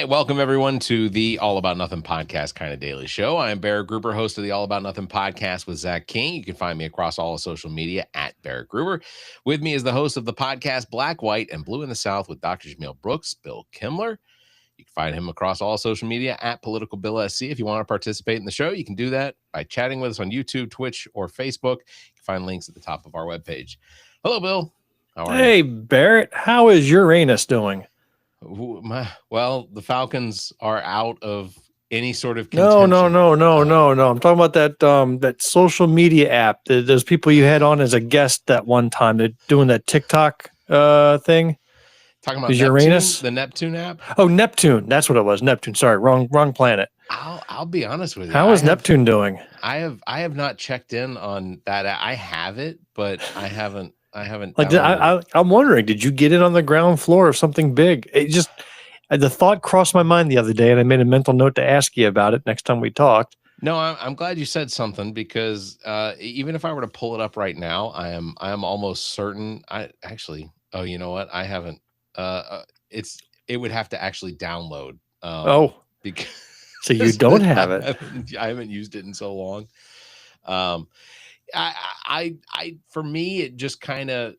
right, welcome everyone to the All About Nothing podcast kind of daily show. I'm Barrett Gruber, host of the All About Nothing podcast with Zach King. You can find me across all of social media at Barrett Gruber. With me is the host of the podcast Black, White, and Blue in the South with Dr. Jamil Brooks, Bill Kimler. You can find him across all social media at politicalbillsc. If you want to participate in the show, you can do that by chatting with us on YouTube, Twitch, or Facebook. You can find links at the top of our webpage. Hello, Bill. How are you? Hey, Barrett. How is Uranus doing? Well, the Falcons are out of any sort of No. contention. I'm talking about that social media app. Those people you had on as a guest that one time. They're doing that TikTok thing. Talking about Uranus, the Neptune app. Oh, Neptune. That's what it was. Neptune. Sorry, wrong planet. I'll be honest with you. How is Neptune doing? I have not checked in on that. I have it, but I haven't. Like, I'm wondering, did you get it on the ground floor of something big? It just, the thought crossed my mind the other day, and I made a mental note to ask you about it next time we talked. No, I'm glad you said something, because even if I were to pull it up right now, I am almost certain. Oh, you know what? I haven't. It would have to actually download. Because so you don't have it. I haven't used it in so long. For me, it just kind of,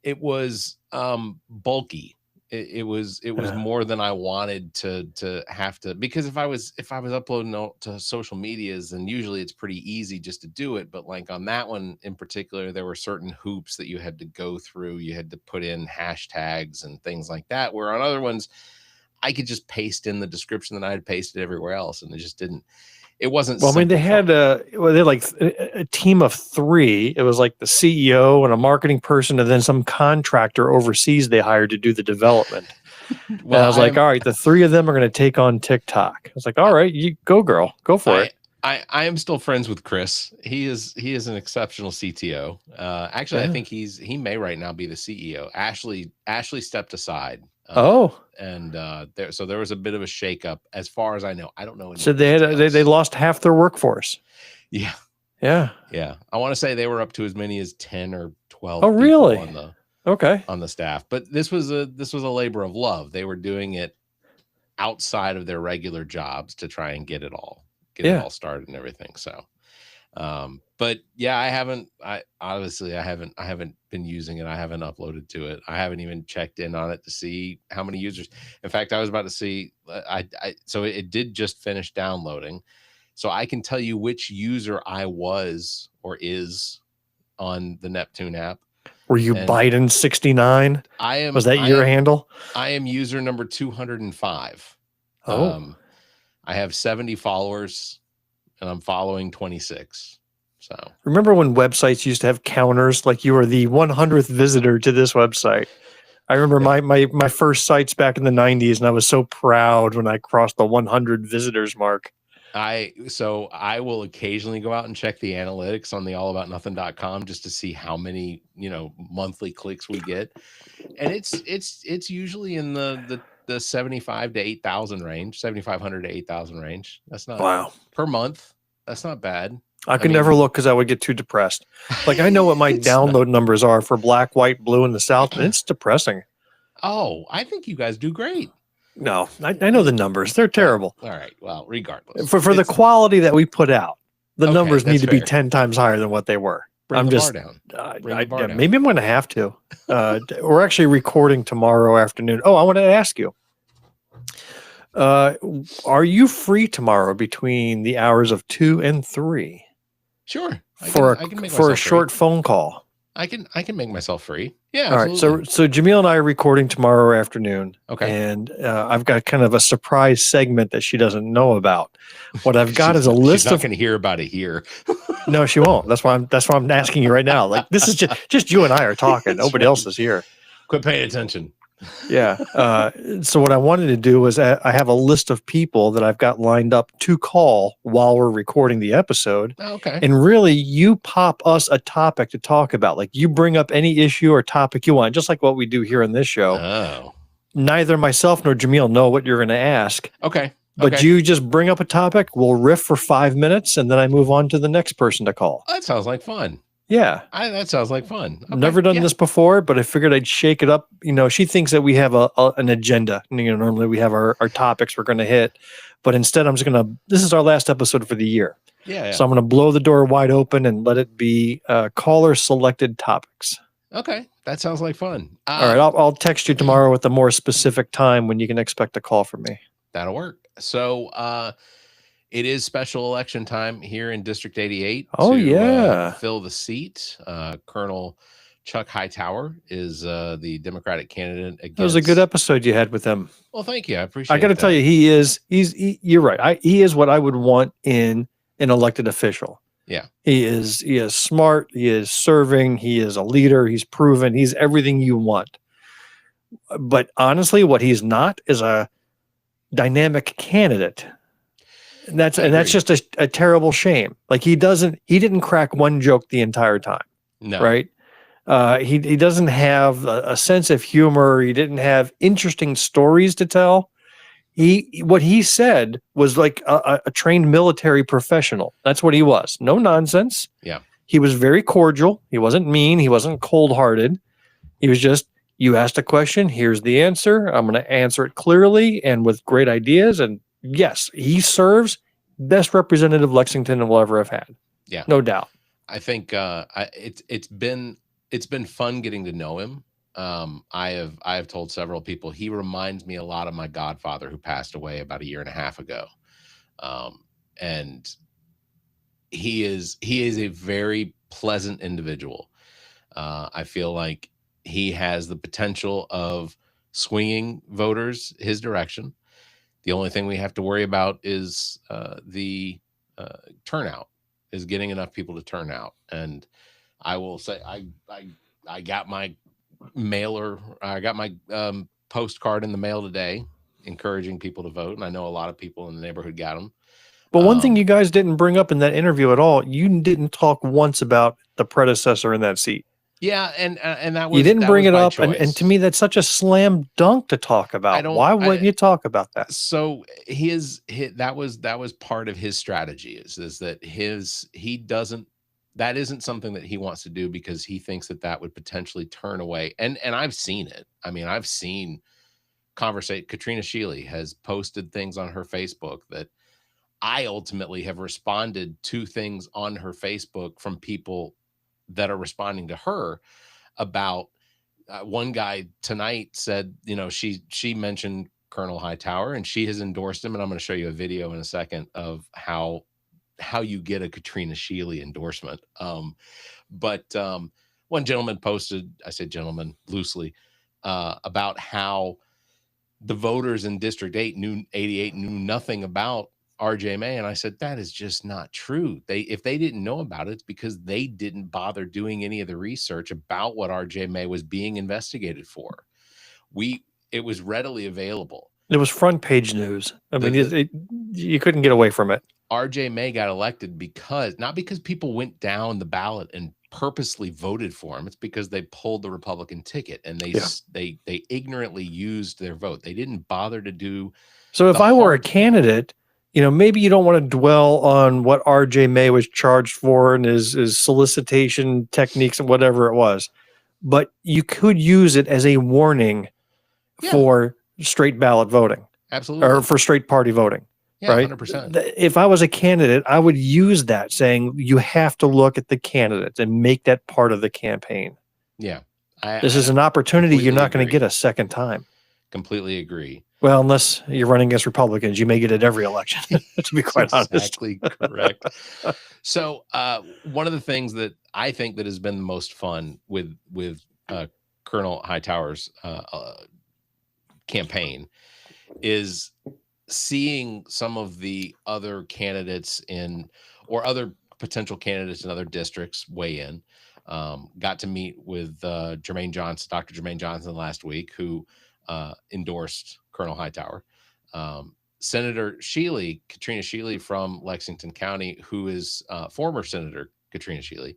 it was bulky. It was more than I wanted to have to, because if I was uploading to social medias, then usually it's pretty easy just to do it. But like on that one in particular, there were certain hoops that you had to go through. You had to put in hashtags and things like that, where on other ones, I could just paste in the description that I had pasted everywhere else, and it just didn't. It wasn't. Well, I mean, they had like a team of 3. It was like the CEO and a marketing person, and then some contractor overseas they hired to do the development. Well, and I was like, all right, the 3 of them are going to take on TikTok. I was like, all right, you go, girl, go for it. I am still friends with Chris. He is an exceptional CTO. Actually, yeah. I think he may right now be the CEO. Ashley stepped aside. And there was a bit of a shakeup, as far as I know. I don't know. So they lost half their workforce. Yeah. I want to say they were up to as many as 10 or 12. Oh, really? On the staff, but this was a labor of love. They were doing it outside of their regular jobs to try and get it all started and everything. So, but yeah, I haven't been using it. I haven't uploaded to it. I haven't even checked in on it to see how many users. In fact, I was about to see, so it did just finish downloading. So I can tell you which user I was or is on the Neptune app. Were you Biden 69? Was that your handle? I am user number 205. Oh. I have 70 followers and I'm following 26. So remember when websites used to have counters, like you were the 100th visitor to this website? I remember my first sites back in the 90s, and I was so proud when I crossed the 100 visitors mark. So I will occasionally go out and check the analytics on the allaboutnothing.com just to see how many, monthly clicks we get. And it's usually in the 75 to 8,000 range, 7,500 to 8,000 range. That's not per month. That's not bad. I could never look because I would get too depressed. Like, I know what my download numbers are for Black, White, Blue in the South, and it's depressing. Oh, I think you guys do great. No, I know the numbers. They're terrible. All right. Well, regardless. For the quality that we put out, the numbers need to be 10 times higher than what they were. Bring the bar down. Maybe I'm going to have to. We're actually recording tomorrow afternoon. Oh, I want to ask you. Are you free tomorrow between the hours of 2 and 3? Sure. For a short phone call. I can make myself free. Yeah. All absolutely. right. So Jamil and I are recording tomorrow afternoon. Okay. And I've got kind of a surprise segment that she doesn't know about. What I've got is a list she's not going to hear about it here. No, she won't. That's why I'm asking you right now. Like, this is just you and I are talking. Nobody else is here. Quit paying attention. Yeah. So what I wanted to do was I have a list of people that I've got lined up to call while we're recording the episode. Okay. And really, you pop us a topic to talk about. Like, you bring up any issue or topic you want, just like what we do here on this show. Oh. Neither myself nor Jamil know what you're going to ask. Okay. But you just bring up a topic, we'll riff for 5 minutes, and then I move on to the next person to call. That sounds like fun. Yeah. That sounds like fun. Okay. Never done this before, but I figured I'd shake it up. She thinks that we have an agenda. Normally we have our topics we're going to hit, but instead this is our last episode for the year. Yeah. So I'm going to blow the door wide open and let it be caller selected topics. Okay. That sounds like fun. All right. I'll text you tomorrow with a more specific time when you can expect a call from me. That'll work. So, it is special election time here in District 88. Oh, to fill the seat. Colonel Chuck Hightower is the Democratic candidate against. That was a good episode you had with him. Well, thank you. I appreciate it. I got to tell you, you're right. He is what I would want in an elected official. Yeah. He is smart. He is serving. He is a leader. He's proven. He's everything you want. But honestly, what he's not is a dynamic candidate. And that's just a terrible shame. Like he didn't crack one joke the entire time. No. Right. He doesn't have a sense of humor. He didn't have interesting stories to tell. What he said was like a trained military professional. That's what he was. No nonsense. Yeah. He was very cordial. He wasn't mean. He wasn't cold-hearted. He was just, you asked a question. Here's the answer. I'm going to answer it clearly and with great ideas. And yes, he serves best representative Lexington will ever have had. Yeah, no doubt. I think it's been fun getting to know him. I have told several people he reminds me a lot of my godfather who passed away about a year and a half ago, and he is a very pleasant individual. I feel like he has the potential of swinging voters his direction. The only thing we have to worry about is the turnout, is getting enough people to turn out. And I will say, I got my mailer, I got my postcard in the mail today, encouraging people to vote. And I know a lot of people in the neighborhood got them. But one thing you guys didn't bring up in that interview at all, you didn't talk once about the predecessor in that seat. Yeah, and that was, you didn't bring it up, and to me that's such a slam dunk to talk about. Why wouldn't you talk about that? So that was part of his strategy is that that isn't something that he wants to do because he thinks that would potentially turn away. And I've seen it. I mean, I've seen Katrina Shealy has posted things on her Facebook that I ultimately have responded to things on her Facebook from people that are responding to her about one guy tonight said, she mentioned Colonel Hightower and she has endorsed him. And I'm going to show you a video in a second of how you get a Katrina Shealy endorsement. But one gentleman posted, I say gentleman loosely, about how the voters in District 88 knew nothing about RJ May. And I said, that is just not true. If they didn't know about it, it's because they didn't bother doing any of the research about what RJ May was being investigated for. It was readily available. It was front page news. I mean, you couldn't get away from it. RJ May got elected not because people went down the ballot and purposely voted for him. It's because they pulled the Republican ticket and they ignorantly used their vote. They didn't bother to do. So if I were a candidate, maybe you don't want to dwell on what RJ May was charged for and his solicitation techniques and whatever it was, but you could use it as a warning for straight ballot voting. Absolutely. Or for straight party voting. Yeah, right? 100%. If I was a candidate, I would use that saying you have to look at the candidates and make that part of the campaign. Yeah. This is an opportunity you're not going to get a second time. Completely agree. Well, unless you're running against Republicans, you may get it every election, to be quite honest. Exactly correct. So one of the things that I think that has been the most fun with Colonel Hightower's campaign is seeing some of the other candidates or other potential candidates in other districts weigh in. Got to meet with Dr. Jermaine Johnson last week, who endorsed Colonel Hightower. Senator Katrina Shealy from Lexington County, who is former Senator Katrina Shealy,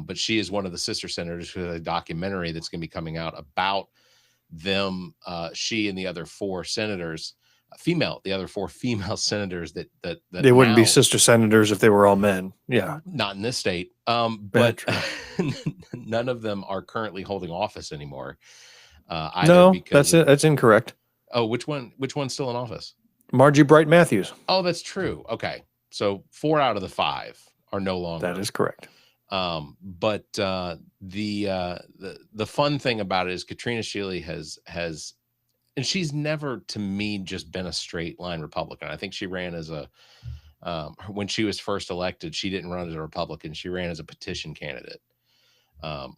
but she is one of the sister senators who has a documentary that's going to be coming out about them. She and the other four senators, the other four female senators that they wouldn't be sister senators if they were all men. Yeah, not in this state. But none of them are currently holding office anymore. No, that's incorrect. Oh, which one's still in office? Margie Bright Matthews. Oh, that's true. Okay. So 4 out of the 5 are no longer. That is correct. But the fun thing about it is Katrina Shealy has, and she's never to me just been a straight line Republican. I think she ran as a when she was first elected, she didn't run as a Republican. She ran as a petition candidate,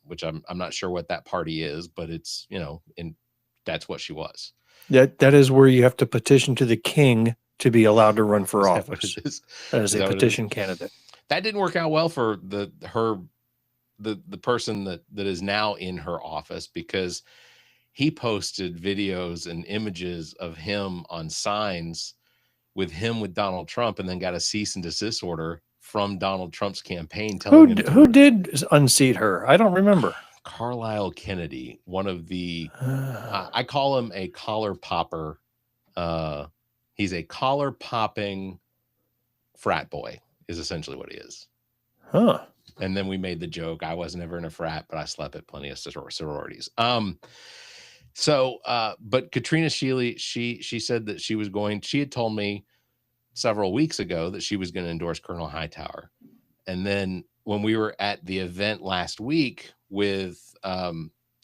which I'm not sure what that party is, but it's, and that's what she was. That is where you have to petition to the king to be allowed to run for office as a petition candidate. That didn't work out well for the person that is now in her office, because he posted videos and images of him on signs with Donald Trump, and then got a cease and desist order from Donald Trump's campaign. Who did unseat her? I don't remember. Carlisle Kennedy, one of the, I call him a collar popper. He's a collar popping frat boy is essentially what he is. Huh. And then we made the joke, I was never in a frat, but I slept at plenty of sororities. But Katrina Shealy, she said that she had told me several weeks ago that she was going to endorse Colonel Hightower. And then when we were at the event last week with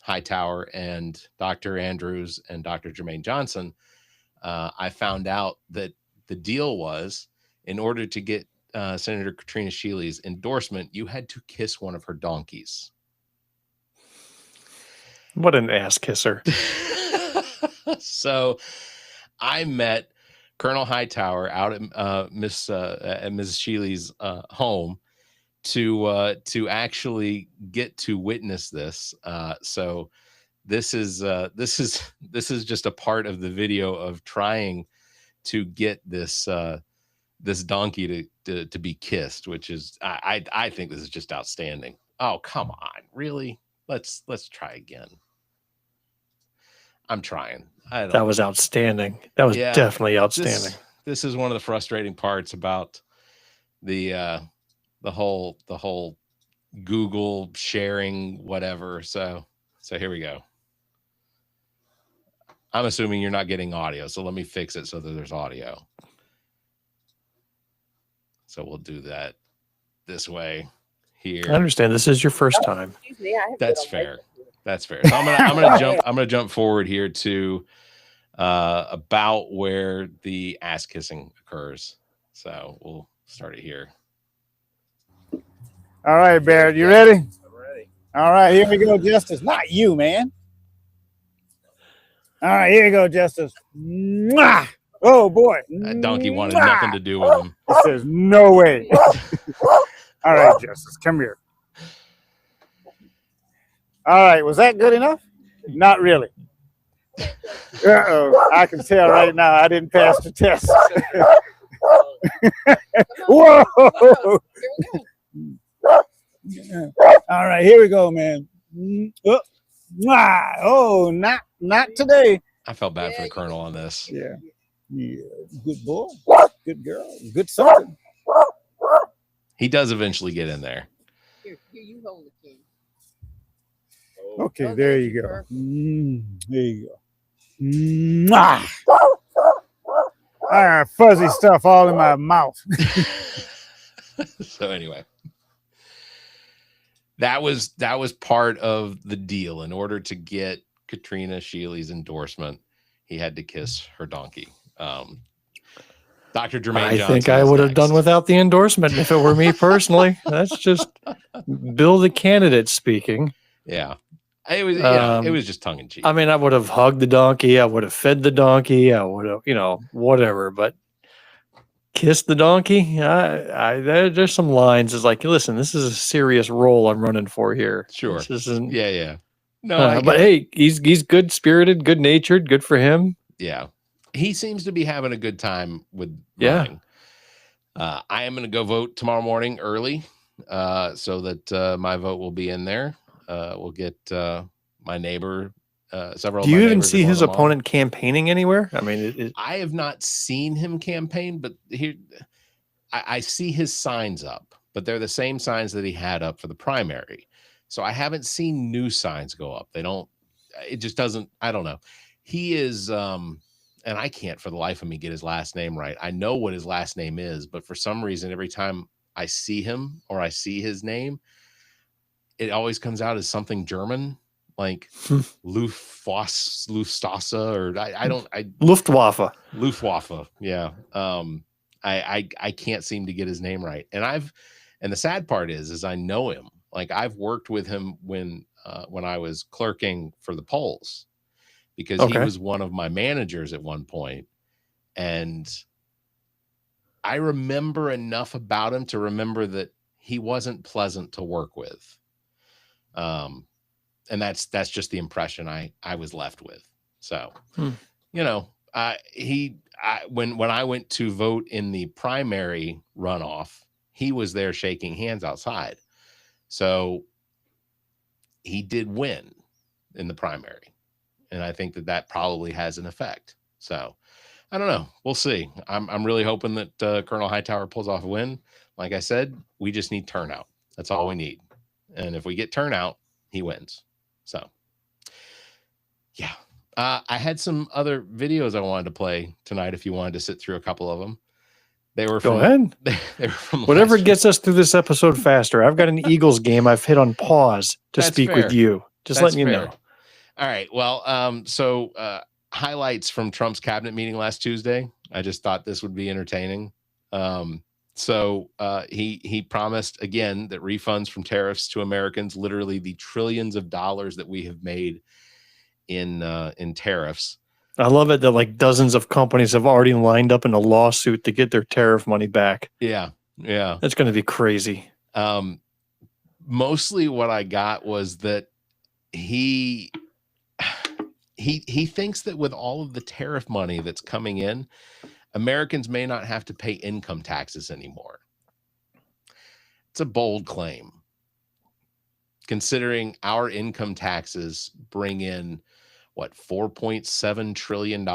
Hightower and Dr. Andrews and Dr. Jermaine Johnson, I found out that the deal was, in order to get Senator Katrina Shealy's endorsement, you had to kiss one of her donkeys. What an ass kisser. So I met Colonel Hightower out at Mrs. Shealy's home to actually get to witness this. So this is just a part of the video of trying to get this donkey to be kissed, which is I think this is just outstanding. Oh, come on, really? Let's try again. I'm trying. That was outstanding. That was definitely outstanding. This is one of the frustrating parts about the whole Google sharing whatever. So here we go. I'm assuming you're not getting audio, so let me fix it so that there's audio. So we'll do that this way here. I understand this is your first time. That's fair. That's fair. So I'm gonna jump forward here to about where the ass kissing occurs. So we'll start it here. All right, Barrett, you ready? I'm ready. All right, here we go, Justice. Not you, man. All right, here you go, Justice. Mwah! Oh boy, that donkey wanted nothing to do with him. There's no way. All right, Justice, come here. All right, was that good enough? Not really. Uh-oh, I can tell right now I didn't pass the test. Whoa! All right, here we go, man. Oh, not today. I felt bad for the Colonel on this. Yeah, good boy, good girl, good son. He does eventually get in there. Here you hold it, King. Okay, there you go. There you go. Fuzzy stuff all in my mouth. So anyway, that was part of the deal. In order to get Katrina Shealy's endorsement, he had to kiss her donkey. Dr. Jermaine Johnson. I think I would have done without the endorsement if it were me personally. That's just Bill the candidate speaking. Yeah. It was, it was just tongue in cheek. I mean, I would have hugged the donkey. I would have fed the donkey. I would have, whatever. But kiss the donkey. There's some lines. It's like, listen, this is a serious role I'm running for here. Sure. This isn't. Yeah. No, but hey, he's good spirited, good natured, good for him. Yeah, he seems to be having a good time with running. I am going to go vote tomorrow morning early, so that my vote will be in there. We'll get my neighbor. Several. Do you even see his opponent campaigning anywhere? I mean, I have not seen him campaign, but here I see his signs up, but they're the same signs that he had up for the primary. So I haven't seen new signs go up. It just doesn't, I don't know. He is, and I can't for the life of me get his last name right. I know what his last name is, but for some reason, every time I see him or I see his name, it always comes out as something German, like Luftwaffe, or Luftwaffe. Yeah. I can't seem to get his name right. And the sad part is I know him. Like I've worked with him when I was clerking for the polls, because he was one of my managers at one point. And I remember enough about him to remember that he wasn't pleasant to work with. And that's just the impression I was left with. So, you know, when I went to vote in the primary runoff, he was there shaking hands outside. So he did win in the primary. And I think that probably has an effect. So I don't know. We'll see. I'm really hoping that Colonel Hightower pulls off a win. Like I said, we just need turnout. That's all we need. And if we get turnout, he wins. So, yeah. I had some other videos I wanted to play tonight if you wanted to sit through a couple of them. They were Go ahead. They were from whatever gets us through this episode faster. I've got an Eagles game I've hit on pause to speak with you. Just letting you know. All right. Well, so highlights from Trump's cabinet meeting last Tuesday. I just thought this would be entertaining. So he promised again that refunds from tariffs to Americans, literally the trillions of dollars that we have made in tariffs. I love it that like dozens of companies have already lined up in a lawsuit to get their tariff money back. Yeah. That's going to be crazy. Mostly what I got was that he thinks that with all of the tariff money that's coming in, Americans may not have to pay income taxes anymore. It's a bold claim, considering our income taxes bring in what, $4.7 trillion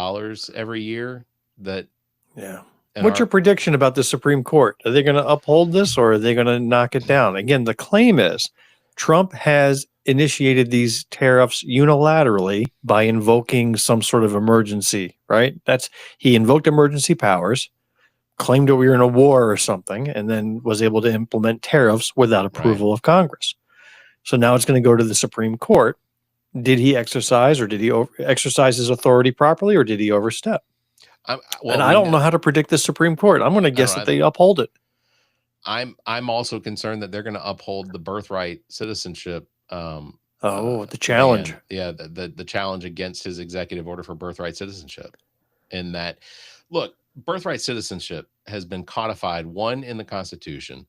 every year. What's your prediction about the Supreme Court? Are they going to uphold this or are they going to knock it down? Again, the claim is Trump has initiated these tariffs unilaterally by invoking some sort of emergency, right? He invoked emergency powers, claimed that we were in a war or something, and then was able to implement tariffs without approval of Congress. So now it's going to go to the Supreme Court. Did he exercise exercise his authority properly, or did he overstep? I don't know how to predict the Supreme Court. I'm going to guess that they uphold it. I'm also concerned that they're going to uphold the birthright citizenship. The challenge. The challenge against his executive order for birthright citizenship. In that, look, birthright citizenship has been codified, one, in the Constitution,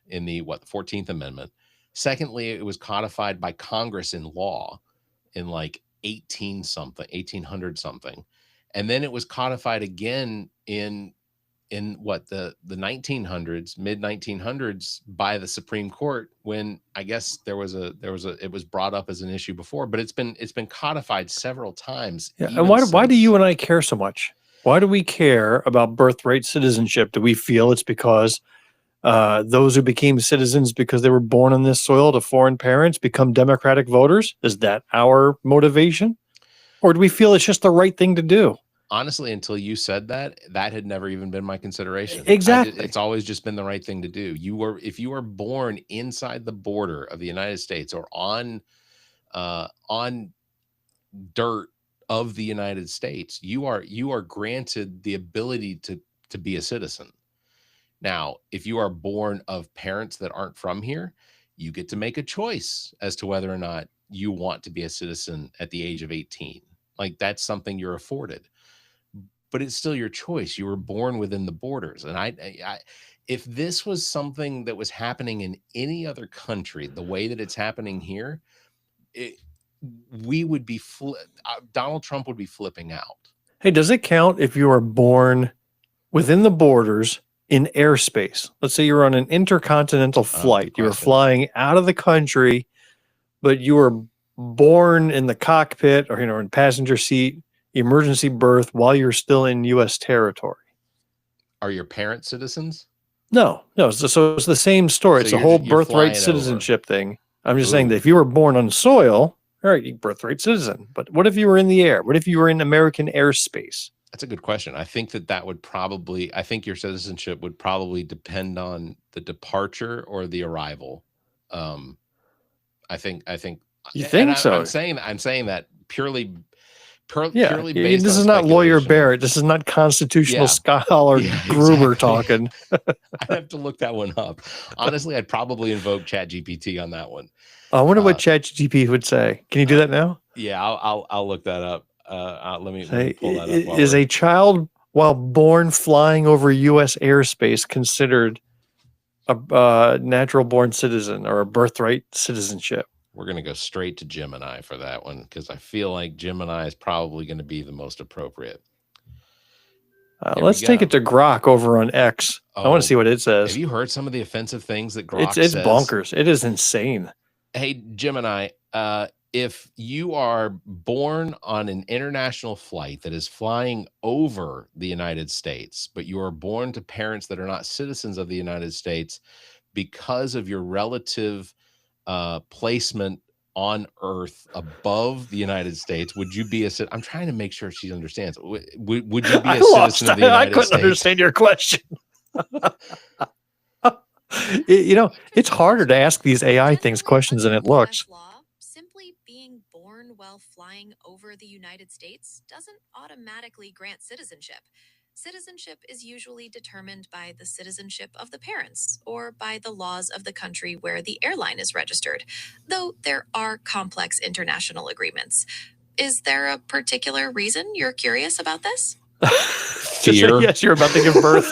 in the 14th Amendment. Secondly, it was codified by Congress in law in like 1800 something. And then it was codified again in the 1900s, mid 1900s, by the Supreme Court, when I guess it was brought up as an issue before, but it's been codified several times. Yeah. And why do you and I care so much? Why do we care about birthright citizenship? Do we feel it's because those who became citizens because they were born on this soil to foreign parents become Democratic voters? Is that our motivation? Or do we feel it's just the right thing to do? Honestly, until you said that had never even been my consideration. Exactly. It's always just been the right thing to do. If you are born inside the border of the United States or on dirt of the United States, you are granted the ability to be a citizen. Now, if you are born of parents that aren't from here, you get to make a choice as to whether or not you want to be a citizen at the age of 18. Like, that's something you're afforded. But it's still your choice. You were born within the borders. And I if this was something that was happening in any other country, the way that it's happening here, we would be Donald Trump would be flipping out. Hey, does it count if you are born within the borders in airspace? Let's say you're on an intercontinental flight. You were flying out of the country, but you were born in the cockpit or in passenger seat, emergency birth while you're still in U.S. territory. Are your parents citizens? No. So it's the same story. It's a whole birthright citizenship thing. I'm just saying that if you were born on soil, all right, you're birthright citizen. But what if you were in the air? What if you were in American airspace? That's a good question. I think that would probably, I think your citizenship would probably depend on the departure or the arrival. I think. You think so? I'm saying that purely Yeah, based this on is not lawyer speculation. Barrett. This is not constitutional scholar Gruber talking. I'd have to look that one up. Honestly, I'd probably invoke ChatGPT on that one. I wonder what ChatGPT would say. Can you do that now? Yeah, I'll look that up. Let me pull that up. Is a child while born flying over U.S. airspace considered a natural born citizen or a birthright citizenship? We're going to go straight to Gemini for that one because I feel like Gemini is probably going to be the most appropriate. Let's take it to Grok over on X. I want to see what it says. Have you heard some of the offensive things that Grok says? It's bonkers. It is insane. Hey, Gemini, if you are born on an international flight that is flying over the United States, but you are born to parents that are not citizens of the United States because of your relative placement on Earth above the United States, would you be a citizen? I'm trying to make sure she understands. Would you be a citizen of the United States? I couldn't understand your question. It's harder to ask these AI things questions than it looks. Simply being born while flying over the United States doesn't automatically grant citizenship. Citizenship is usually determined by the citizenship of the parents or by the laws of the country where the airline is registered, though there are complex international agreements. Is there a particular reason you're curious about this? Fear. Yes, you're about to give birth.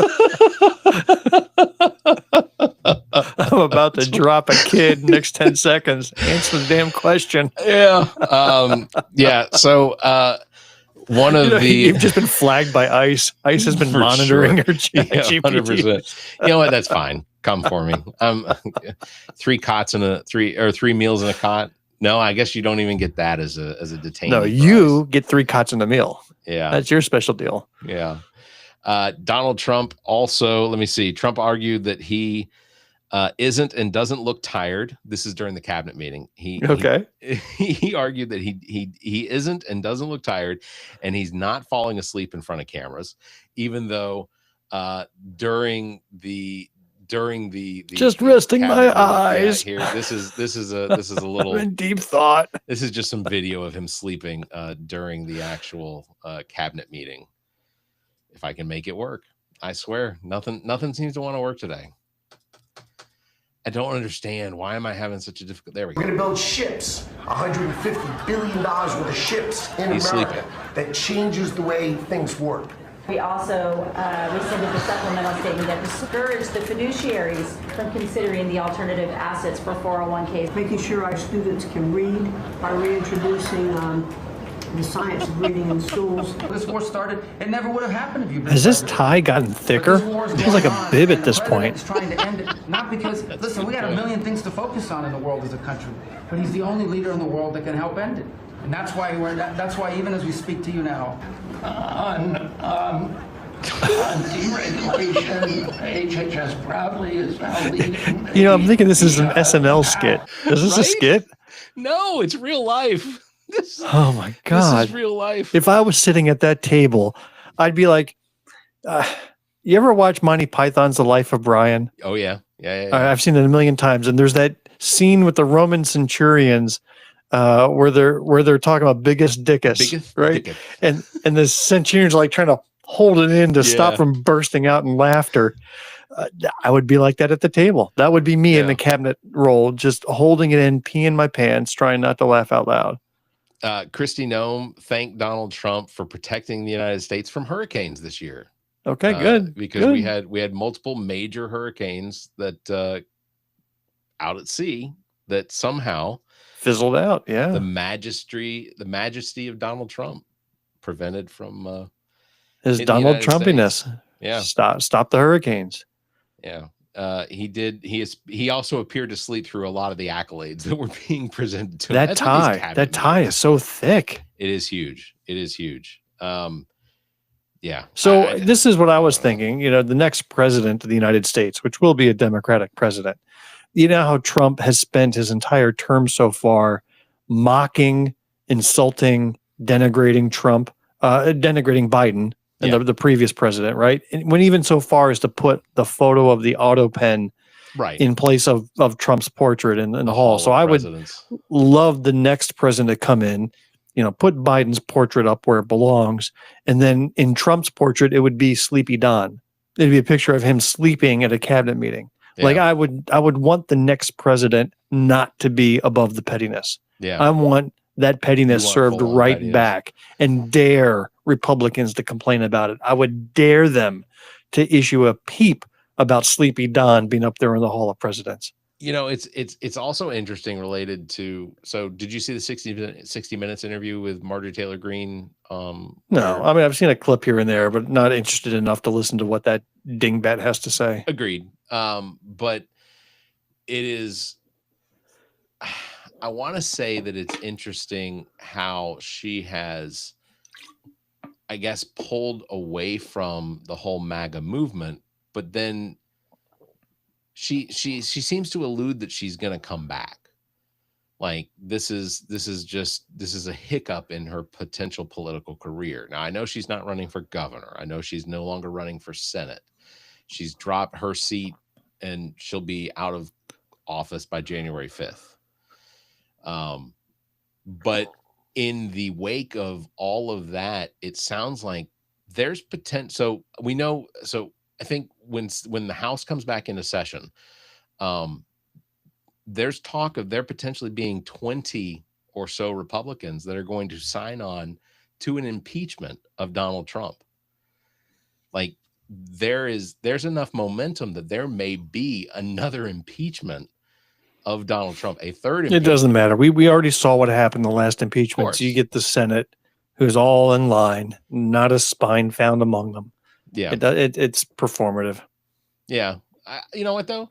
I'm about to drop a kid next 10 seconds. Answer the damn question. Yeah. Yeah. So one of you've just been flagged by ICE. ICE has been monitoring your GPT. 100%. You know what? That's fine. Come for me. 3 cots and three meals in a cot. No, I guess you don't even get that as a detainee. No, you get 3 cots in a meal. Yeah. That's your special deal. Yeah. Donald Trump also, let me see. Trump argued that he isn't and doesn't look tired. This is during the cabinet meeting. He argued that he isn't and doesn't look tired, and he's not falling asleep in front of cameras, even though during the just resting my eyes here. This is a little I'm in deep thought. This is just some video of him sleeping during the actual cabinet meeting. If I can make it work, I swear nothing seems to want to work today. I don't understand. Why am I having such a difficult? There we go. We're going to build ships, $150 billion worth of ships in America sleeping. that changes the way things work. We also rescinded the supplemental statement that discouraged the fiduciaries from considering the alternative assets for 401ks. Making sure our students can read by reintroducing the science of reading in schools. This war started, it never would have happened if you. Has this tie gotten thicker? It feels like a bib at this point. He's trying to end it, not because, listen, we got a million things to focus on in the world as a country, but he's the only leader in the world that can help end it. And that's why even as we speak to you now. On deregulation, HHS proudly is now leading. I'm thinking this is an SNL skit. Is this a skit? No, it's real life. Oh my God. This is real life. If I was sitting at that table, I'd be like, you ever watch Monty Python's The Life of Brian? Oh, yeah. Yeah. I've seen it a million times. And there's that scene with the Roman centurions where they're talking about biggest dickus, right? Dickus. And the centurions are like trying to hold it in to stop from bursting out in laughter. I would be like that at the table. That would be me in the cabinet role, just holding it in, peeing my pants, trying not to laugh out loud. Kristi Noem thanked Donald Trump for protecting the United States from hurricanes this year. Okay, good. Because we had multiple major hurricanes that out at sea that somehow fizzled out. Yeah, the majesty of Donald Trump prevented from his Donald Trumpiness. Yeah, stop the hurricanes. Yeah. He did. He also appeared to sleep through a lot of the accolades that were being presented to him. That tie is so thick. It is huge. Yeah. So this is what I was thinking. The next president of the United States, which will be a Democratic president, you know how Trump has spent his entire term so far mocking, insulting, denigrating denigrating Biden and the previous president, right? And went even so far as to put the photo of the auto pen in place of Trump's portrait in the hall. So I would love the next president to come in, put Biden's portrait up where it belongs. And then in Trump's portrait, it would be Sleepy Don. It'd be a picture of him sleeping at a cabinet meeting. Yeah. Like I would want the next president not to be above the pettiness. Yeah. I want that pettiness served right back, and dare Republicans to complain about it. I would dare them to issue a peep about Sleepy Don being up there in the Hall of Presidents. It's also interesting related to, so did you see the 60 Minutes interview with Marjorie Taylor Greene? No, I mean, I've seen a clip here and there, but not interested enough to listen to what that dingbat has to say. Agreed. But it is, I want to say that it's interesting how she has, I guess, pulled away from the whole MAGA movement, but then she seems to allude that she's going to come back. Like this is a hiccup in her potential political career. Now I know she's not running for governor. I know she's no longer running for Senate. She's dropped her seat and she'll be out of office by January 5th. But in the wake of all of that, it sounds like there's potential. So we know, so I think when the House comes back into session, there's talk of there potentially being 20 or so Republicans that are going to sign on to an impeachment of Donald Trump. Like there's enough momentum that there may be another impeachment of Donald Trump, a third impeachment. It doesn't matter. We already saw what happened in the last impeachment. So you get the Senate, who's all in line, not a spine found among them. Yeah, it's performative. Yeah, you know what though?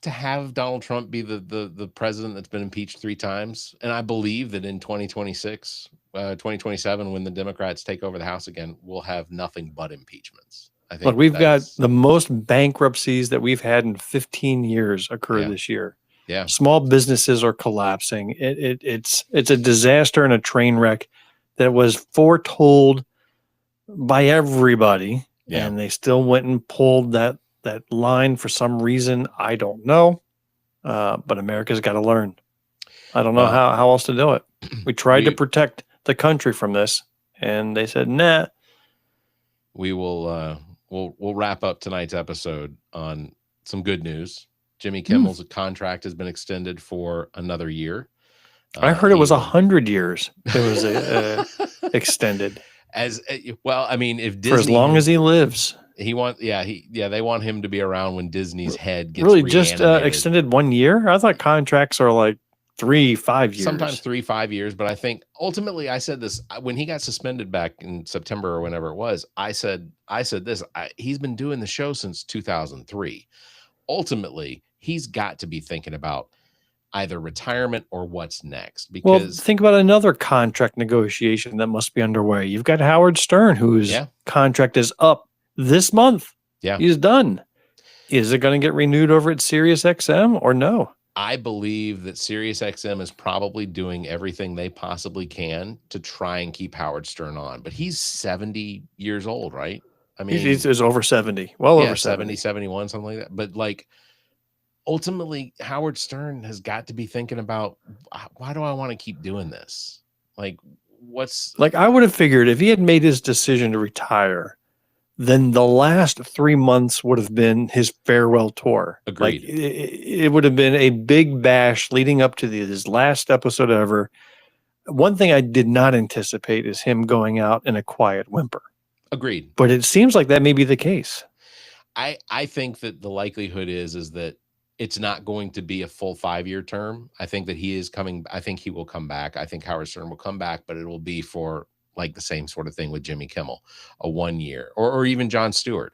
To have Donald Trump be the president that's been impeached 3 times, and I believe that in 2026, 2027, when the Democrats take over the House again, we'll have nothing but impeachments. I think. But we've got the most bankruptcies that we've had in 15 years occur this year. Yeah, small businesses are collapsing. It's a disaster and a train wreck that was foretold by everybody, and they still went and pulled that line for some reason. I don't know, but America's got to learn. I don't know how else to do it. We tried to protect the country from this, and they said, nah. We will we'll wrap up tonight's episode on some good news. Jimmy Kimmel's contract has been extended for another year. I heard it was 100 years. It was extended. As well, I mean, if Disney, for as long as he lives, they want him to be around when Disney's head gets really just extended 1 year. I thought contracts are like 3-5 years, sometimes 3-5 years. But I think ultimately, I said this when he got suspended back in September or whenever it was. I said this. He's been doing the show since 2003. Ultimately, he's got to be thinking about either retirement or what's next. Because think about another contract negotiation that must be underway. You've got Howard Stern, whose contract is up this month. Yeah, he's done. Is it going to get renewed over at SiriusXM or no? I believe that SiriusXM is probably doing everything they possibly can to try and keep Howard Stern on. But he's 70 years old, right? I mean, he's over 70, over 70, 71, something like that. But like, ultimately, Howard Stern has got to be thinking about, why do I want to keep doing this? Like, I would have figured if he had made his decision to retire, then the last 3 months would have been his farewell tour. Agreed. Like, it would have been a big bash leading up to his last episode ever. One thing I did not anticipate is him going out in a quiet whimper. Agreed. But it seems like that may be the case. I think that the likelihood is that it's not going to be a full 5-year term. I think that he is coming. I think he will come back. I think Howard Stern will come back, but it will be for like the same sort of thing with Jimmy Kimmel, a 1 year, or even Jon Stewart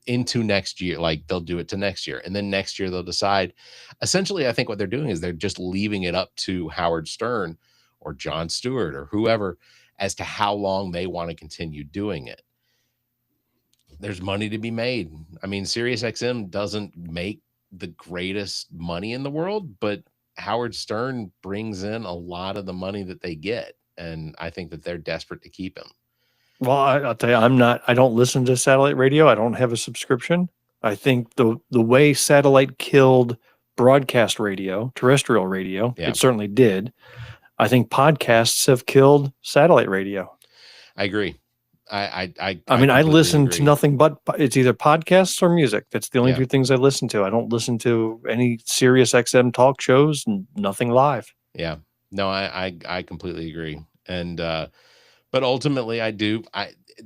into next year. Like they'll do it to next year. And then next year they'll decide. Essentially, I think what they're doing is they're just leaving it up to Howard Stern or Jon Stewart or whoever as to how long they want to continue doing it. There's money to be made. I mean, SiriusXM doesn't make the greatest money in the world, but Howard Stern brings in a lot of the money that they get. And I think that they're desperate to keep him. Well, I'll tell you, I don't listen to satellite radio. I don't have a subscription. I think the way satellite killed broadcast radio, terrestrial radio, it certainly did. I think podcasts have killed satellite radio. I agree. I mean, I listen to nothing but it's either podcasts or music. That's the only two things I listen to. I don't listen to any Sirius XM talk shows and nothing live. Yeah, no, I completely agree. And, but ultimately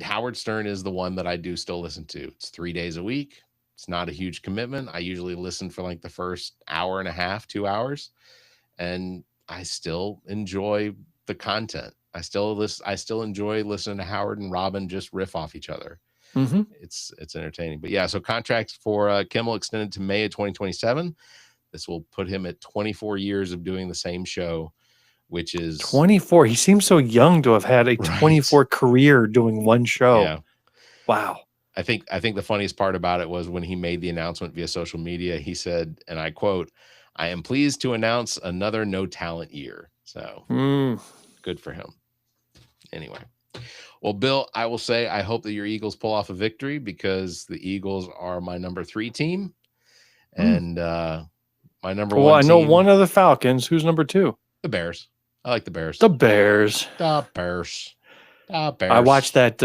Howard Stern is the one that I do still listen to. It's 3 days a week. It's not a huge commitment. I usually listen for like the first hour and a half, 2 hours. And I still enjoy the content. I still enjoy listening to Howard and Robin just riff off each other. Mm-hmm. It's entertaining. But yeah, so contracts for Kimmel extended to May of 2027. This will put him at 24 years of doing the same show, which is 24. He seems so young to have had a 24 career doing one show. Yeah. Wow. I think the funniest part about it was when he made the announcement via social media, he said, and I quote, "I am pleased to announce another no talent year." So good for him. Anyway, well, Bill, I will say I hope that your Eagles pull off a victory because the Eagles are my number 3 team, and my number 1. Well, I know one of the Falcons. Who's number 2? The Bears. I like the Bears. The Bears. The Bears. The Bears. I watched that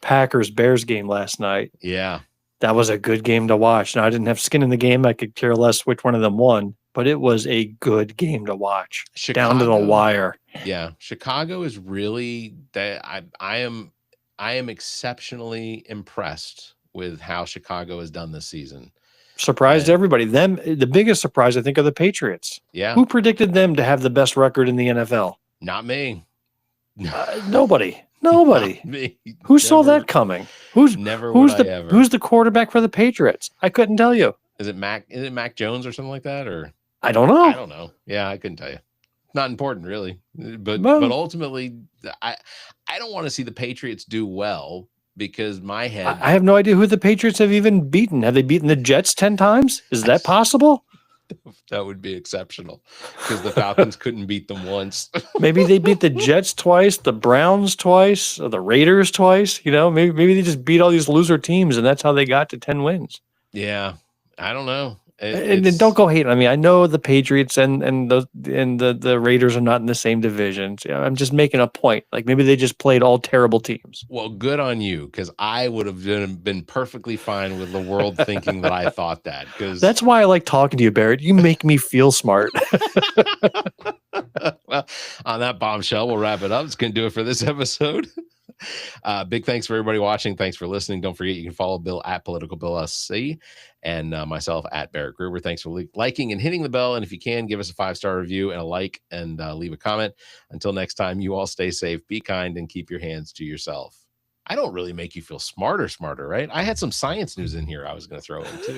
Packers Bears game last night. Yeah, that was a good game to watch. Now I didn't have skin in the game. I could care less which one of them won, but it was a good game to watch. Down to the wire. Yeah, Chicago is really that. I am exceptionally impressed with how Chicago has done this season. Surprised everybody. The biggest surprise, I think, are the Patriots. Yeah. Who predicted them to have the best record in the NFL? Not me. Nobody. Not me. Who saw that coming? Who's the quarterback for the Patriots? I couldn't tell you. Is it Mac Jones or something like that? Or I don't know. I don't know. Yeah, I couldn't tell you. Not important, really. But ultimately, I don't want to see the Patriots do well because my head. I have no idea who the Patriots have even beaten. Have they beaten the Jets 10 times? Is that possible? That would be exceptional because the Falcons couldn't beat them once. Maybe they beat the Jets twice, the Browns twice, or the Raiders twice. You know, maybe they just beat all these loser teams, and that's how they got to 10 wins. Yeah, I don't know. And don't go hating. I mean, I know the Patriots and the Raiders are not in the same divisions. Yeah, I'm just making a point. Like maybe they just played all terrible teams. Well, good on you, because I would have been perfectly fine with the world thinking that I thought that. Because that's why I like talking to you, Barrett. You make me feel smart. Well, on that bombshell, we'll wrap it up. It's going to do it for this episode. Big thanks for everybody watching. Thanks for listening. Don't forget you can follow Bill at politicalbillsc and myself at Barrett Gruber. Thanks for liking and hitting the bell. And if you can, give us a 5-star review and a like and leave a comment. Until next time, you all stay safe, be kind, and keep your hands to yourself. I don't really make you feel smarter, right? I had some science news in here I was going to throw in too.